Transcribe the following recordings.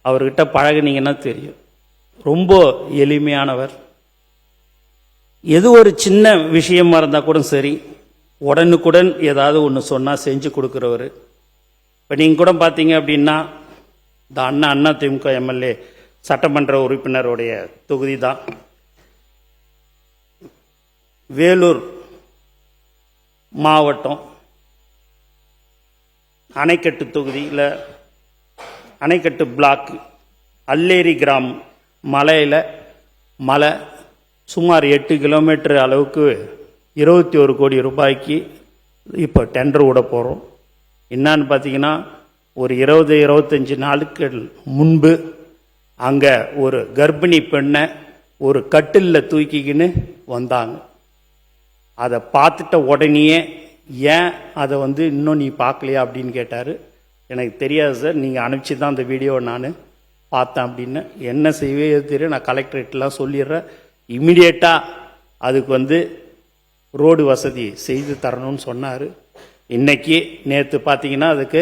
அவர்கிட்ட பழகுனீங்கன்னா தெரியும். ரொம்ப எளிமையானவர். எது ஒரு சின்ன விஷயமா இருந்தால் கூட சரி, உடனுக்குடன் ஏதாவது ஒன்று சொன்னால் செஞ்சு கொடுக்குறவர். இப்போ நீங்கள் கூட பார்த்தீங்க அப்படின்னா, இந்த அண்ணா திமுக எம்எல்ஏ சட்டமன்ற உறுப்பினருடைய தொகுதி தான் வேலூர் மாவட்டம் அணைக்கட்டு தொகுதியில் அணைக்கட்டு பிளாக் அல்லேரி கிராமம் மலையில் மலை சுமார் 8 கிலோமீட்டர் அளவுக்கு 21 கோடி ரூபாய்க்கு இப்போ டெண்டர் விட போகிறோம். என்னான்னு பார்த்தீங்கன்னா, ஒரு 20-25 நாட்கள் முன்பு அங்கே ஒரு கர்ப்பிணி பெண்ணை ஒரு கட்டிலில் தூக்கிக்கின்னு வந்தாங்க. அதை பார்த்துட்ட உடனேயே ஏன் அதை இன்னும் நீ பார்க்கலையா அப்படின்னு கேட்டார். எனக்கு தெரியாது சார், நீங்கள் அனுப்பிச்சி தான் அந்த வீடியோவை நான் பார்த்தேன் அப்படின்னு. என்ன செய்வே தெரியும், நான் கலெக்டரேட்லாம் சொல்லிடுறேன், இம்மிடியேட்டாக அதுக்கு ரோடு வசதி செய்து தரணும்னு சொன்னார். இன்றைக்கி நேற்று பார்த்தீங்கன்னா அதுக்கு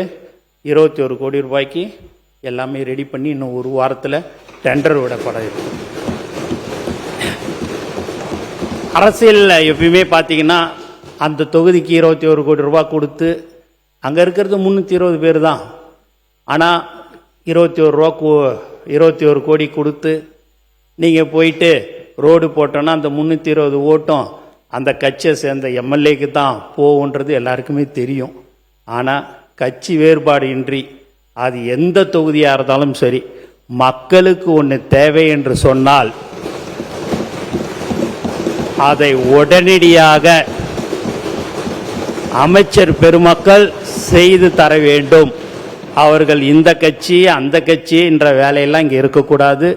21 கோடி ரூபாய்க்கு எல்லாமே ரெடி பண்ணி இன்னும் ஒரு வாரத்தில் டெண்டர் விடப்பட இருக்கு. அரசியலில் எப்பயுமே பார்த்தீங்கன்னா அந்த தொகுதிக்கு 21 கோடி ரூபா கொடுத்து, அங்கே இருக்கிறது 320 பேர் தான், ஆனால் 21 கோடி கொடுத்து நீங்கள் போயிட்டு ரோடு போட்டோன்னா அந்த 320 ஓட்டம் அந்த கட்சியை சேர்ந்த எம்எல்ஏக்கு தான் போகுன்றது எல்லாருக்குமே தெரியும். ஆனால் கட்சி வேறுபாடு இன்றி அது எந்த தொகுதியாக இருந்தாலும் சரி, மக்களுக்கு ஒன்று தேவை என்று சொன்னால் அதை உடனடியாக அமைச்சர் பெருமக்கள் செய்து தர வேண்டும். அவர்கள் இந்த கட்சி அந்த கட்சி என்ற வேலையெல்லாம் இங்கே இருக்கக்கூடாது.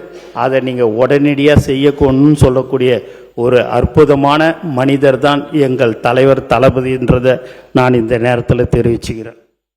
அதை நீங்கள் உடனடியாக செய்யணும்னு சொல்லக்கூடிய ஒரு அற்புதமான மனிதர் தான் எங்கள் தலைவர் தளபதின்றதை நான் இந்த நேரத்தில் தெரிவிச்சுக்கிறேன்.